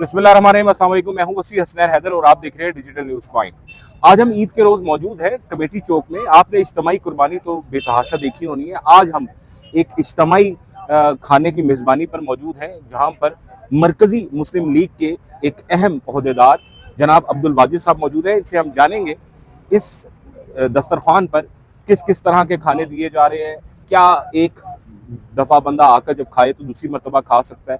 बिस्मिल्लाहिर्रहमानिर्रहीम, अस्सलाम वालेकुम। मैं हूं वसी हसनैन हैदर और आप देख रहे हैं डिजिटल न्यूज़ पॉइंट। आज हम ईद के रोज़ मौजूद हैं कमेटी चौक में। आपने इज्तिमाई कुर्बानी तो बेतहाशा देखी होनी है। आज हम एक इज्तिमाई खाने की मेज़बानी पर मौजूद हैं, जहां पर मरकज़ी मुस्लिम लीग के एक अहम ओहदेदार जनाब अब्दुल वाजिद साहब मौजूद हैं। इनसे हम जानेंगे इस दस्तरखान पर किस किस तरह के खाने दिए जा रहे हैं, क्या एक दफ़ा बंदा आकर जब खाए तो दूसरी मरतबा खा सकता है,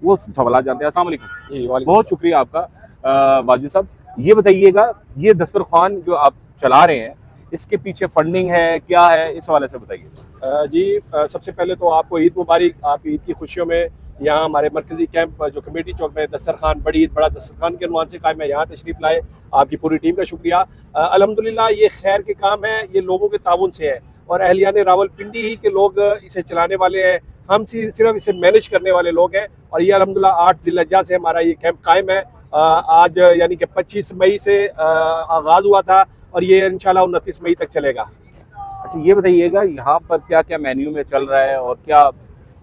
वो सवाल जानते हैं। अस्सलाम वालेकुम। जी, वालेकुम बहुत शुक्रिया आपका वाजिद साहब। ये बताइएगा, ये दस्तरखान जो आप चला रहे हैं, इसके पीछे फंडिंग है, क्या है, इस हवाले से बताइए। सबसे पहले तो आपको ईद मुबारक। आप ईद की खुशियों में यहाँ हमारे मरकजी कैंप जो कमेटी चौक में दस्तरखान बड़ी ईद बड़ा दस्तरखान के अनुमान से कायम है, यहाँ तशरीफ़ लाए। आपकी पूरी टीम का शुक्रिया। अल्हम्दुलिल्लाह ये खैर के काम है, ये लोगों के ताउन से है और अहलियान रावलपिंडी ही के लोग इसे चलाने वाले हैं। हम सिर्फ इसे मैनेज करने वाले लोग हैं और ये अल्हम्दुलिल्लाह 8 ज़िलहज्जा से हमारा ये कैंप कायम है। आज यानी कि 25 मई से आगाज़ हुआ था और ये इंशाल्लाह 29 मई तक चलेगा। अच्छा, ये बताइएगा यहाँ पर क्या क्या मेन्यू में चल रहा है और क्या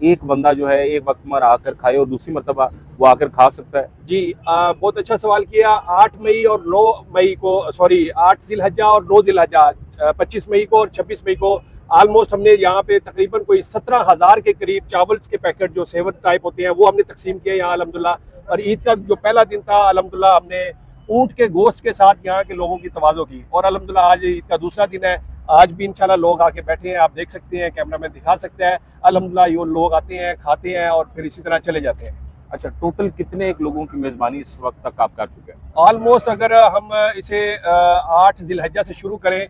एक बंदा जो है एक वक्त में आकर खाए और दूसरी मरतबा वो आकर खा सकता है? जी, बहुत अच्छा सवाल किया। 8 मई और 9 मई को, सॉरी 8 ज़िलहज्जा और 9 ज़िलहज्जा, 25 मई को और 26 मई को ऑलमोस्ट हमने यहाँ पे तकरीबन कोई 17,000 के करीब चावल्स के पैकेट जो सेवर टाइप होते हैं वो हमने तकसीम किए यहाँ अल्हम्दुलिल्लाह। और ईद का जो पहला दिन था अल्हम्दुलिल्लाह हमने ऊँट के गोश्त के साथ यहाँ के लोगों की तवाज़ो की और अल्हम्दुलिल्लाह आज ईद का दूसरा दिन है। आज भी इंशाल्लाह लोग आके बैठे हैं, आप देख सकते हैं, कैमरा मैन दिखा सकते हैं। अल्हम्दुलिल्लाह ये लोग आते हैं, खाते हैं और फिर इसी तरह चले जाते हैं। अच्छा, टोटल कितने एक लोगों की मेज़बानी इस वक्त तक आप कर चुके हैं? ऑलमोस्ट अगर हम इसे 8 ज़िलहज्जा से शुरू करें,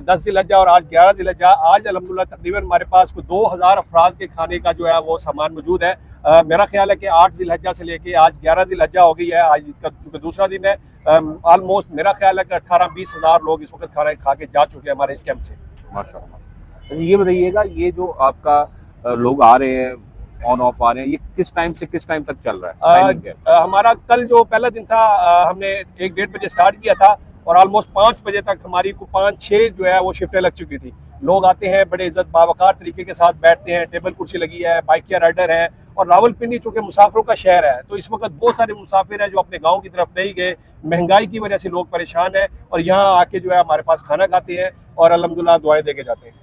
10 ज़िलहज्जा और आज 11 ज़िलहज्जा, आज अल्हम्दुलिल्लाह तकरीबन हमारे पास कोई 2000 अफराद के खाने का जो है वो सामान मौजूद है। मेरा ख्याल है कि 8 ज़िलहज्जा से लेके आज 11 ज़िलहज्जा हो गई है, आज इसका चूँकि दूसरा दिन है। ऑलमोस्ट मेरा ख्याल है कि 18-20 हज़ार लोग इस वक्त खाना खा के जा चुके हैं हमारे इस कैंप से। माशाल्लाह। अच्छा, ये बताइएगा, ये जो आपका लोग आ रहे हैं, ऑन ऑफ आ रहे हैं, ये किस टाइम से किस टाइम तक चल रहा है? टाइमिंग क्या है? हमारा कल जो पहला दिन था हमने 1-1:30 बजे स्टार्ट किया था और ऑलमोस्ट 5 बजे तक हमारी को 5-6 जो है वो शिफ्टें लग चुकी थी। लोग आते हैं, बड़े इज्जत बावकार तरीके के साथ बैठते हैं, टेबल कुर्सी लगी है, बाइक या राइडर है। और रावलपिंडी चूँकि मुसाफिरों का शहर है तो इस वक्त बहुत सारे मुसाफिर हैं जो अपने गाँव की तरफ नहीं गए। महंगाई की वजह से लोग परेशान हैं और यहाँ आके जो है हमारे पास खाना खाते हैं और अल्हम्दुलिल्लाह दुआएं दे के जाते हैं।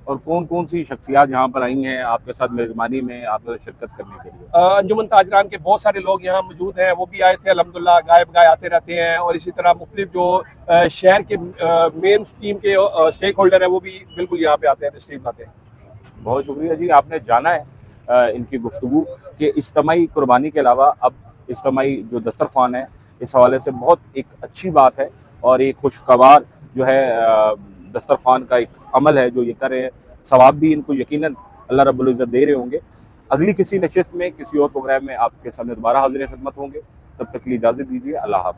और कौन कौन सी शख्सियात यहाँ पर आई हैं आपके साथ मेज़बानी में आपके साथ शिरकत करने के लिए? अंजुमन ताजरान के बहुत सारे लोग यहाँ मौजूद हैं, वो भी आए थे अल्हम्दुलिल्लाह। गायब गाय आते रहते हैं और इसी तरह मुख्तलिफ जो शहर के मेन टीम के स्टेक होल्डर हैं वो भी बिल्कुल यहाँ पे आते हैं, तशरीफ लाते हैं। बहुत शुक्रिया जी। आपने जाना है इनकी गुफ्तगू कि इज्तिमाई कुर्बानी के अलावा अब इज्तिमाई जो दस्तरखान है, इस हवाले से बहुत एक अच्छी बात है और एक खुशगवार जो है दस्तरखान का एक अमल है जो ये कर रहे हैं। सवाब भी इनको यकीनन अल्लाह रब्बुल इज़्ज़त दे रहे होंगे। अगली किसी नशिस्त में, किसी और प्रोग्राम में आपके सामने दोबारा हाज़िर खिदमत होंगे। तब तक के लिए इजाज़त दीजिए। अल्लाह हाफ़िज़।